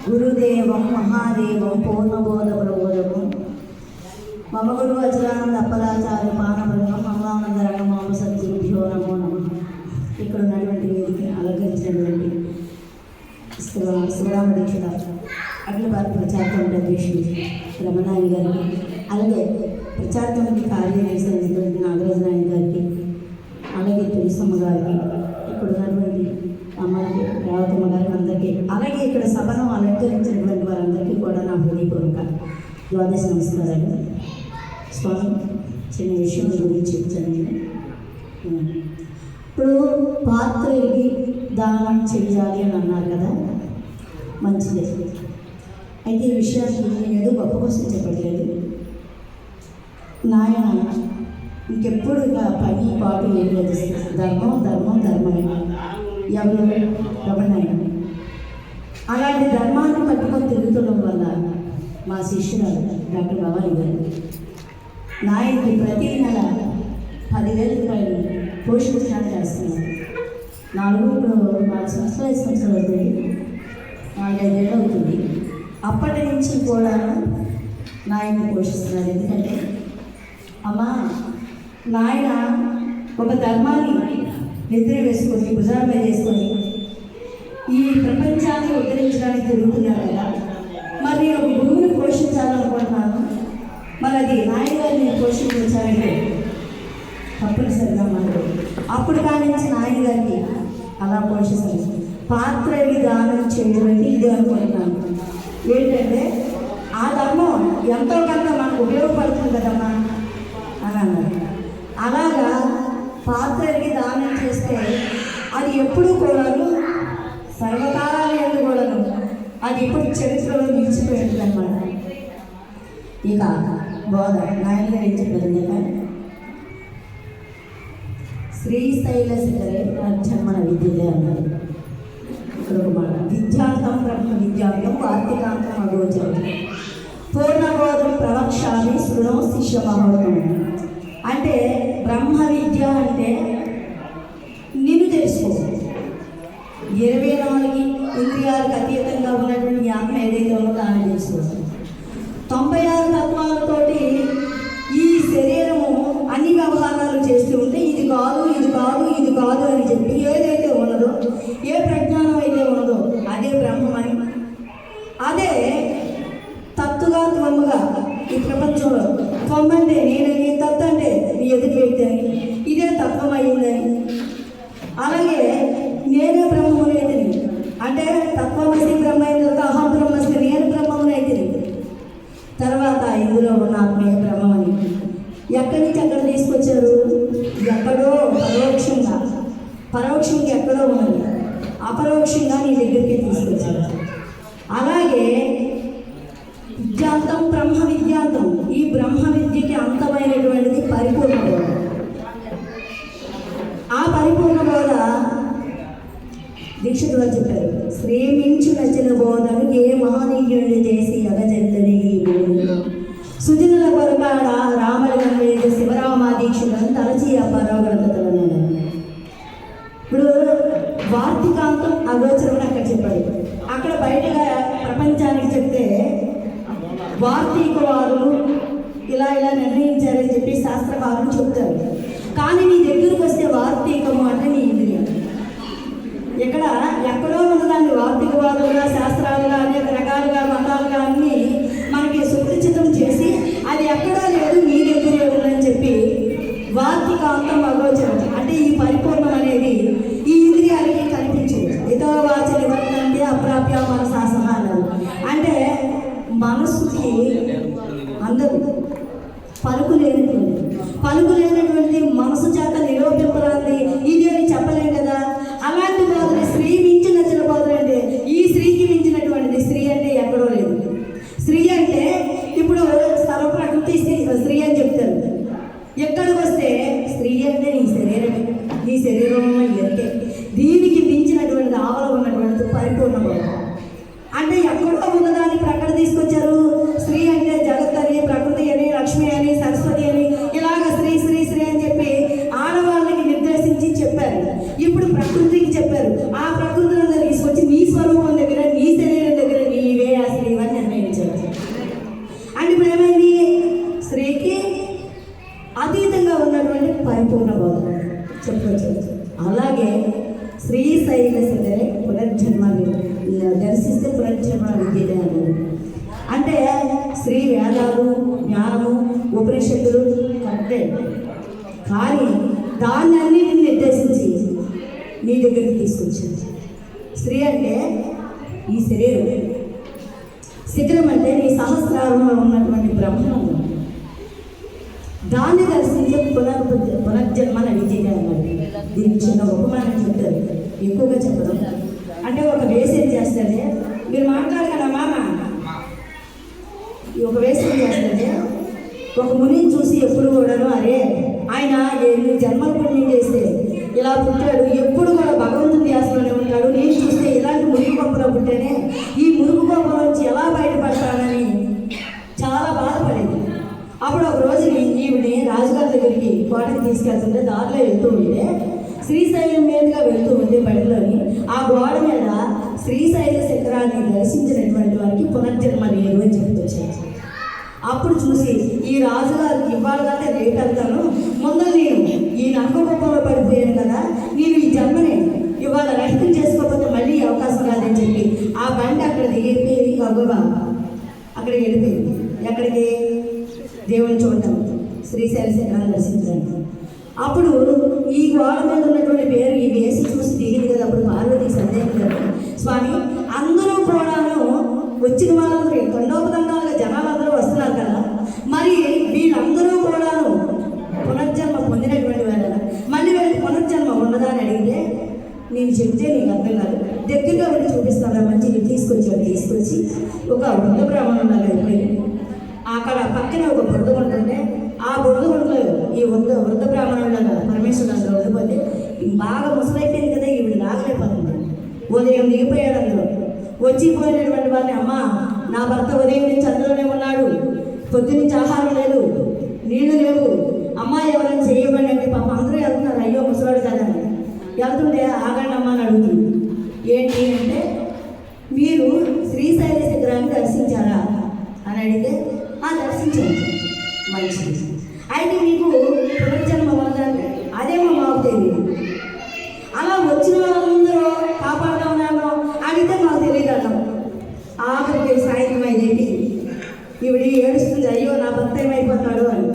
గురుదేవం మహాదేవం పూర్ణబోధ ప్రబోధము మమ గురు వజ్రానంద అప్పలాచార్య పానబృంగం మమానందరణ మామ సద్గురుభ్యో నమో నమః. ఇక్కడ ఉన్నటువంటి వేదికను అలంకరించినటువంటి శివరామ దీక్షిత అఖిల భారత ప్రచార కమిటీ అధ్యక్షుడు రమణాయి గారికి, అలాగే ప్రచార కమిటీ కార్యనిర్వహించినటువంటి నాగరాజు నాయుడు గారికి, అలాగే తులసమ్మ గారికి, ఇక్కడ ఉన్నటువంటి అమ్మకి రేవతమ్మ గారికి అందరికీ, అలాగే ఇక్కడ సభను అలంకరించినటువంటి వారందరికీ కూడా నా హృదయపూర్వక ద్వాదశ నమస్కారాలు. స్వామి, చిన్న విషయం గురించి చెప్తాను నేను. ఇప్పుడు పాత్ర ఎరిగి దానం చెయ్యాలి అని అన్నారు కదా, మంచిదే. అయితే ఈ విషయాన్ని నేను ఏదో గొప్ప కోసం చెప్పట్లేదు. నాయన ఇంకెప్పుడు ఇక పని పాటు ఏం లేదు, ధర్మం ధర్మం ధర్మమే. ఎవరు రమణాయన అలాంటి ధర్మాన్ని పట్టుకొని తిరుగుతుండడం వల్ల మా శిష్యురాలు డాక్టర్ భవాని గారు నాయనకి ప్రతి నెల 10,000 రూపాయలు పోషించడానికి చేస్తున్నారు. 4 సంవత్సరాలు అవుతుంది, 4-5 ఏళ్ళు అవుతుంది. అప్పటి నుంచి కూడా నాయన్ని పోషిస్తున్నారు. ఎందుకంటే అమ్మా, నాయన ఒక ధర్మాన్ని నిద్ర వేసుకొని భుజాల మీద వేసుకొని ఈ ప్రపంచాన్ని ఉద్ధరించడానికి తిరుగుతున్నారు కదా. మరి నేను ఒక గురువుని పోషించాలనుకుంటున్నాను, మరి అది నాయన గారిని పోషించాలంటే తప్పనిసరిగా మనం అప్పుడు కానించి నాయన గారిని అలా పోషిస్తారు. పాత్ర దానం చేయడం ఇది అనుకుంటున్నాను. ఏంటంటే ఆ ధర్మం ఎంతో కొంత మనకు ఉపయోగపడుతుంది కదమ్మా అని అన్నారు. అలాగా పాత్రకి దానం చేస్తే అది ఎప్పుడు కూడాను సర్వకాలాలు ఎందుకు కూడాను అది ఇప్పుడు చరిత్రలో నిలిచిపోయింది అన్నమాట. ఇక బోధ నాయన ఏం చెప్పారండి, శ్రీశైల శిఖరే జన్మన విద్యలే అన్నారు. ఇక్కడ ఒక మాట, విద్యాంతం బ్రహ్మ విద్యాంతం కార్తీకాంతం అగోచరం పూర్ణబోధం ప్రవక్ష్యామి శృణో శిష్య మహోత్తం. అంటే బ్రహ్మ విద్య అంటే నిన్ను తెలుసుకో, 24 ఇంద్రియాలకు అతీతంగా ఉన్నటువంటి ఆత్మ ఏదైతే ఉందో దాన్ని తెలుసుకోవచ్చు. 96 తత్వాలతోటి ఈ శరీరము అన్ని వ్యవహారాలు చేస్తూ ఉంటే ఇది కాదు ఇది కాదు ఇది కాదు అని చెప్పి ఏదైతే ఉన్నదో, ఏ ప్రజ్ఞానం అయితే ఉన్నదో అదే బ్రహ్మమని, అదే తత్తుగా త్వమ్ముగా ఈ ప్రపంచంలో త్వం అంటే నేనని, తత్తు అంటే నీ ఎదుటి వ్యక్తి అని, ఇదే తత్వం అయ్యిందని. అలాగే నేనే బ్రహ్మమునైతిని అంటే తత్వమసి బ్రహ్మైన అహం బ్రహ్మస్మి, నేను బ్రహ్మమునైతిని. తర్వాత ఇందులో ఉన్న ఆత్మీయ బ్రహ్మమని ఎక్కడి నుంచి ఎక్కడ తీసుకొచ్చారు? ఎక్కడో పరోక్షంగా ఎక్కడో ఉన్నది, అపరోక్షంగా నీ దగ్గరికి తీసుకొచ్చారు. అలాగే విద్యాంతం బ్రహ్మ విద్యాంతం, ఈ బ్రహ్మ విద్యకి అంతమైనటువంటిది పరిపూర్ణ బోధ. ఆ పరిపూర్ణ బోధ దీక్షితు వారు చెప్పారు, శ్రేమించు నచ్చిన బోధను ఏ మహనీయుడు చేసి అగజెత్తడి బోధను సుజనుల కొరకాడ రామలింగం మీద శివరామ దీక్షలను తలచి అపరోగ్రతలను. ఇప్పుడు వార్తికాంతం అగోచరం అక్కడ చెప్పాడు. అక్కడ బయటగా ప్రపంచానికి చెప్తే వార్తీకవాదులు ఇలా నిర్ణయించారని చెప్పి శాస్త్రకారులు చెప్తారు. కానీ నీ దగ్గరకు వస్తే వార్తీకము అంటే నీ ఇంద్రియం. ఎక్కడో ఉన్నదాన్ని వార్తీకవాదులుగా, శాస్త్రాలుగా, అనేక రకాలుగా, మతాలుగా అన్నీ మనకి సుపరిచితం చేసి అది ఎక్కడో లేదు నీ దగ్గరే ఉందని చెప్పి వార్తికాంతం అగోచరం అంటే ఈ పరిపూర్ణం అనేది ఈ ఇంద్రియాలకి కనిపించదు. ఇతో వాచ నివర్తంటే అప్రాప్య మనసాసన అన్నారు. అంటే మనసుకి అందరూ పలుకు లేనటువంటి మనసు చేత నిరూపింపరాంది ఇది అని చెప్పలేం కదా. అలాంటి బోధన స్త్రీ మించి నచ్చిన బోధన అంటే ఈ స్త్రీకి మించినటువంటిది స్త్రీ అంటే ఎక్కడో లేదు. స్త్రీ అంటే ఇప్పుడు సర్వప్రకృతి స్త్రీ అని చెప్తారు. ఎక్కడికి వస్తే స్త్రీ అంటే నీ శరీరం అంటే దీనికి మించినటువంటిది ఆవల ఉన్నటువంటిది పరిపూర్ణ బోధన. అంటే ఎక్కడో ఉన్నదాన్ని ప్రకటన తీసుకొచ్చారు. స్త్రీ అంటే కానీ దాన్ని అన్నిటిని నిర్దేశించి నీ దగ్గరికి తీసుకొచ్చింది. స్త్రీ అంటే ఈ శరీరం, శిఖరం అంటే నీ సహస్రారంలో ఉన్నటువంటి బ్రహ్మం. దాన్ని దర్శించే పునర్జన్మని విజయ అన్నమాట. దీనికి చిన్న ఉపమానం చెప్తారు, ఎక్కువగా చెప్పడం. అంటే ఒక వేసి ఏం చేస్తుంది, మీరు మాట్లాడగల మామ, ఒక వేసి ఏం చేస్తుంది, ఒక మునిని చూసి ఎప్పుడు కూడాను అరే ఆయన ఎన్ని జన్మలు పుణ్యం చేస్తే ఇలా పుట్టాడు, ఎప్పుడు కూడా భగవంతుని ధ్యాసలోనే ఉంటాడు, నేను చూస్తే ఇలాంటి మురుగు గొప్పలో పుట్టానే, ఈ మురుగు గొప్ప నుంచి ఎలా బయటపడతానని చాలా బాధపడేది. అప్పుడు ఒక రోజు ఈవిని రాజుగారి దగ్గరికి కోటకి తీసుకెళ్తుంటే దారిలో వెళ్తూ ఉంటే శ్రీశైలం మీదుగా వెళ్తూ ఉంటే బడిలోని ఆ గోడ మీద శ్రీశైల శిఖరాన్ని దర్శించినటువంటి వారికి పునర్జన్మ లేదు అని చెప్తొచ్చారు. అప్పుడు చూసి ఈ రాజుగారికి ఇవాళ కంటే రేపు వెళ్తాను, ముందు నేను ఈ నరకగొప్పలో పడిపోయాను కదా, నేను ఈ జన్మని ఇవాళ రహితం చేసుకోకపోతే మళ్ళీ అవకాశం రాదని చెప్పి ఆ బండి అక్కడ దిగిపోయి గొప్పగా అక్కడికి వెళ్ళిపోయింది. ఎక్కడికి? దేవుని చూడటం, శ్రీశైల శిఖరాన్ని దర్శించడానికి. అప్పుడు ఈ గోడ మీద ఉన్నటువంటి పేరు ఈ వేసి చూసి దిగింది కదా. అప్పుడు పార్వతికి సందేహం కదా, స్వామి అందరూ కూడాను వచ్చిన వాళ్ళందరూ తండోపతండాలుగా జనాలందరూ వస్తున్నారు కదా, మరి వీళ్ళందరూ కూడాను పునర్జన్మ పొందినటువంటి వాళ్ళ మళ్ళీ వీళ్ళకి పునర్జన్మ ఉండదా అని అడిగితే, నేను చెప్తే నీకు అర్థం కాదు, దగ్గరగా వెళ్ళి చూపిస్తాను మంచిగా తీసుకొచ్చి ఒక వృద్ధ బ్రాహ్మణుడు లాగా అయిపోయి అక్కడ పక్కనే ఒక బురద ఉంటుంటే ఆ బురద గుంటలో ఈ వృద్ధ బ్రాహ్మణులాగా పరమేశ్వరుడు అందులో ఉండిపోతే బాగా ముసలైపోయింది కదా, ఈవిడ రాగలేకపోతుంది. ఉదయం దిగిపోయాడు అందులో. వచ్చిపోయినటువంటి వారిని, అమ్మ నా భర్త ఉదయం నుంచి అందులోనే ఉన్నాడు, పొద్దు నుంచి ఆహారం లేదు, నీళ్లు లేవు, అమ్మ ఎవరైనా చేయబడి అంటే పాప అందరూ వెళ్తున్నారు, అయ్యో ముసలాడు కదా అని వెళ్తుంటే ఆగండి అమ్మ అని అడుగుతుంది. ఏంటి అంటే, మీరు శ్రీశైల శిఖరాన్ని దర్శించారా అని అడిగితే దర్శించాను. మంచిది, అయితే మీకు పునర్జన్మ ఉన్నదంటే అదేమో మాకు తెలియదు. అలా వచ్చిన వాళ్ళందరూ కాపాడుతున్నామో అడిగితే మాకు తెలియదు అన్నాం. ఆఖరికి సాయంత్రం అయింది, ఈవిడ ఏడుస్తుంది, అయ్యో నా భర్త ఏమైపోతాడు అని.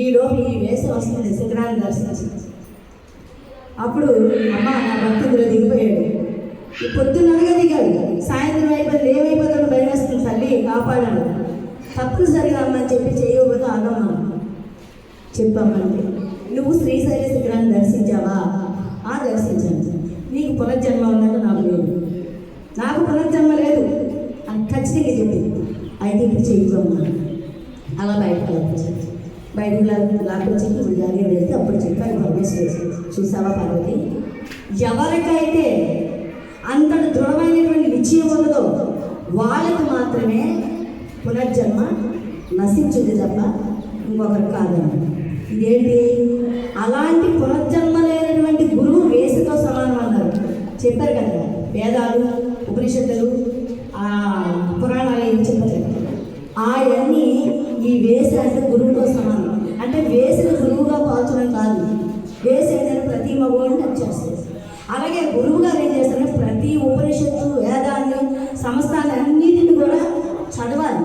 ఈలోపు ఈ వేసి వస్తుంది శిఖరాన్ని దర్శించి. అప్పుడు అమ్మ నా భర్త ఇందులో దిగిపోయాడు, ఈ పొద్దున్నగా దిగాడు, సాయంత్రం అయిపోయింది, ఏమైపోతాడు భయం వేస్తుంది, తల్లి కాపాడాడు, తప్పనిసరిగా అమ్మని చెప్పి చేయకపోతే ఆగమ్మా చెప్పామంటే, నువ్వు శ్రీశైల శిఖరాన్ని దర్శించావా? దర్శించాను. నీకు పునర్జన్మ ఉందంటే నాకు లేదు, నాకు పునర్జన్మ లేదు అని ఖచ్చితంగా చెప్పింది. అయితే ఇప్పుడు చెయ్యమ్మా అలా బయటకు లాక్కొచ్చాను. బయటకు లాక్కొచ్చి ఇప్పుడు జాగ్రత్త వెళ్తే అప్పుడు చెప్పాను పరమేశ్వరు, చూసావా పార్వతి, ఎవరికైతే అంతటి దృఢమైనటువంటి నిశ్చయం ఉన్నదో వాళ్ళకి మాత్రమే పునర్జన్మ నశించింది తప్ప ఇంకొకరు కాదని. ఇదేంటి, అలాంటి పునర్జన్మ లేనటువంటి గురువు వేసితో సమానం అన్నారు. చెప్పారు కదా వేదాలు, ఉపనిషత్తులు, పురాణాలు ఏం చెప్పారు, అవన్నీ ఈ వేసి అంటే గురువుతో సమానం. అంటే వేసిన గురువుగా పాల్చడం కాదు, వేసి ఏంటంటే ప్రతి మగవాడిని అది చేస్తారు. అలాగే గురువు గారు ఏం చేస్తారంటే ప్రతి ఉపనిషత్తు, వేదాన్ని, సంస్థాన్ని అన్నిటిని కూడా చదవాలి,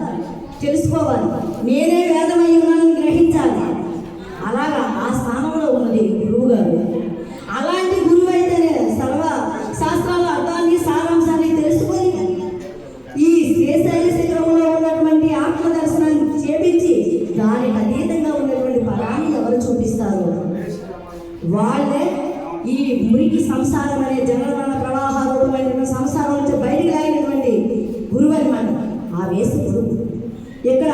తెలుసుకోవాలి, నేనే వేదమై ఉన్నానని గ్రహించాలి. అలాగా ఆ స్థానంలో ఉన్నది గురువు గారు. అలాంటి గురువు అయితేనే సర్వ శాస్త్రాల అర్థాన్ని, సారాంశాన్ని తెలుసుకొని ఈ శ్రీశైల శిఖరంలో ఉన్నటువంటి ఆత్మదర్శనాన్ని చేపించి దానికి అతీతంగా ఉన్నటువంటి పరాన్ని ఎవరు చూపిస్తారు, వాళ్ళే ఈ మురికి సంసారం అనే జనరణ ప్రవాహారూపమైన సంసారం నుంచి బయటికి లాగినటువంటి గురువు అనమాట. ఆ వేసి గురువు ఇక్కడ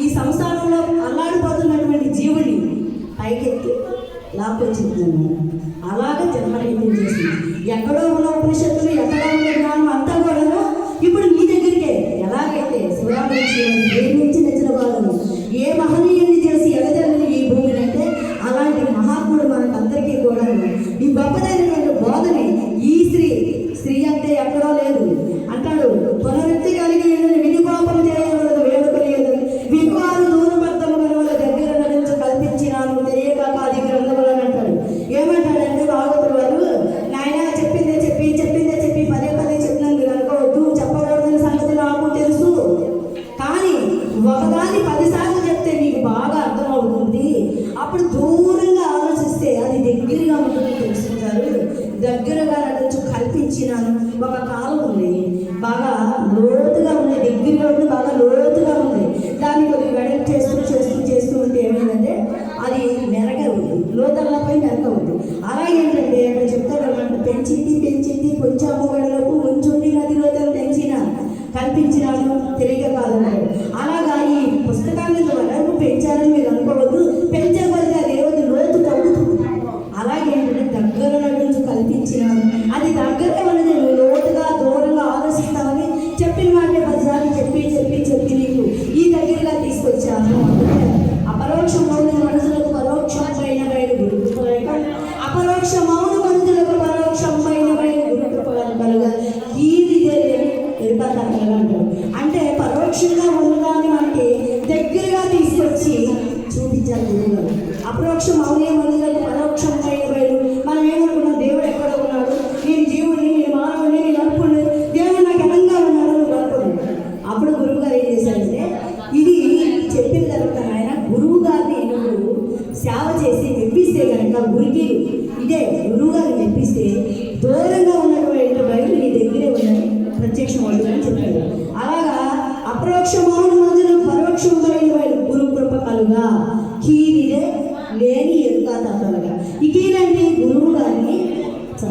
ఈ సంసారంలో అల్లాడిపోతున్నటువంటి జీవుని పైకెత్తి లాక్కొచ్చిందన్నమాట. అలాగే జన్మరహితం చేసింది. ఎక్కడో ఉన్న ఉపనిషత్తులు, ఎక్కడో ఉన్న జ్ఞానం అంతా కూడాను ఇప్పుడు నీ దగ్గరికే. ఎలాగైతే శివరామేశ్వరుని ప్రేమించి నచ్చిన వాళ్ళను ఏ మహనీయుని చేసి ఎగజల్లిన ఈ భూమిని అంటే అలాంటి మహాత్ముడు మనకందరికీ కూడా ఈ గొప్పదైనటువంటి బోధని ఈ స్త్రీ అంటే ఎక్కడో లేదు అంటాడు. పునరుక్తి కలిగి వినికోపం చేయకూడదు, వేడుకలేదు వికారు దూరపడతము కనుగొల దగ్గర నడించు కల్పించినాను తెలియక కాది గ్రంథములని అంటాడు. ఏమంటాడంటే భాగవతుడు వారు, నాయన చెప్పిందే చెప్పి ఎరుక తరగలు అంటారు. అంటే పరోక్షంగా ఉన్నదాన్ని మనకి దగ్గరగా తీసుకొచ్చి చూపించారు గురువు గారు. అపరోక్షం అవునే మందులకు పరోక్షం బయలు. మనం ఏమనుకున్నాం, దేవుడు ఎక్కడ ఉన్నాడు, నేను జీవుని, నేను మానవుని, నేను అల్పుని, దేవుడు నాకు ఎనంగా ఉన్నాడు నువ్వు అనుకున్నాడు. అప్పుడు గురువు గారు ఏం చేశారంటే, ఇది చెప్పిన తర్వాత ఆయన గురువు గారిని నువ్వు సేవ చేసి మెప్పిస్తే కనుక గురికి ఇదే గురువు గారిని మెప్పిస్తే దూరంగా ఉన్నటువంటి బయట నీ దగ్గరే ఉన్నాయి ప్రత్యక్షం వాళ్ళు అని చెప్పాడు. అలాగా అపరోక్షమైన మందులకు పరోక్షం బయలు గురు కృప కలుగా కీరిదే లేని ఎరుక తత్వాలుగా. ఈ కీరంటే గురువు గారిని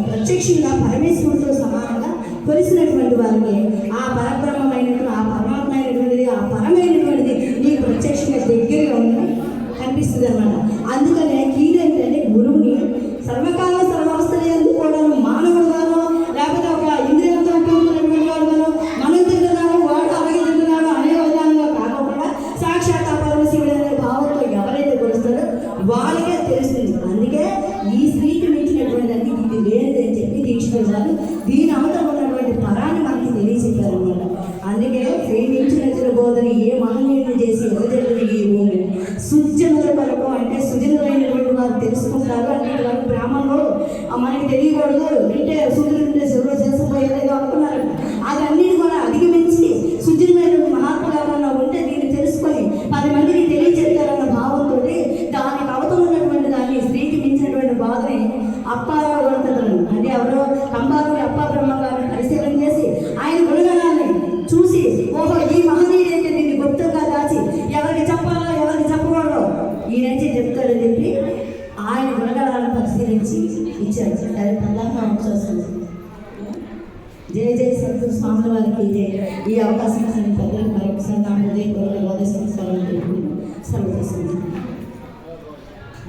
ప్రత్యక్షంగా పరమేశ్వరుడితో సమానంగా కొలిసినటువంటి వారికి ఆ పరబ్రహ్మమైనటువంటి, ఆ పరమాత్మ అయినటువంటిది, ఆ పరమైనటువంటిది నీకు ప్రత్యక్షంగా దగ్గరగా ఉందని కనిపిస్తుంది అనమాట. అందుకనే కీరేంటంటే గురువుని సర్వకాల సర్వావస్థలు ఎందుకు కూడా మానవుడుగానో లేకపోతే ఒక ఇంద్రియంతో ఉపయోగించినటువంటి వాడుగానో మనం తింటున్నాడు వాడు అలాగే తింటున్నాడు అనే విధానంగా కాకుండా సాక్షాత్ పరమశివుడు అనే భావంతో ఎవరైతే కొలుస్తారో వాళ్ళకే తెలుస్తుంది. అందుకే ఈ స్త్రీకి మించినటువంటి దాన్ని ఇది లేనిది అని చెప్పి దీక్షితున్నారు. దీని అవతల ఉన్నటువంటి పరాన్ని మనకి తెలియచెప్పారనమాట. అందుకే ప్రేమించిన బోధన ఏ మహనీయుని చేసి ఎవరిని ఈ భూమి సుజనుల కొరకు, అంటే సుజనులైనటువంటి వారు తెలుసుకుంటారు. అంటే వారి గ్రామంలో మనకి తెలియకూడదు, అంటే సూర్యుడు ఎవరో చేసిపోయేదో అనుకున్నారు. అదన్నిటి కూడా అధిగమించి సుజనులైన మహాత్ములు ఎవరన్నా ఉంటే దీన్ని తెలుసుకొని 10 మందికి తెలియజెప్తారన్న భావంతో దానికి అవతల ఉన్నటువంటి దాన్ని స్త్రీకి మించినటువంటి బాధని అప్పారావు గణతంత్రులు అంటే ఎవరో కంబారు అప్పా బ్రహ్మ గారిని పరిశీలన చేసి ఆయన గుణగణాన్ని చూసి, ఓహో ఈ మహనీయుడు అయితే దీన్ని గుప్తంగా దాచి ఎవరికి చెప్పాలో ఎవరికి చెప్పకూడదు ఈయనైతే చెప్తాడని చెప్పి ఆయన గుణగణాలను పరిశీలించి ఇచ్చారు. వస్తుంది. జయ జయ సంతోష్ స్వామి వారికి ఈ అవకాశం పెద్దలకు మరొకసారి నా హృదయపూర్వక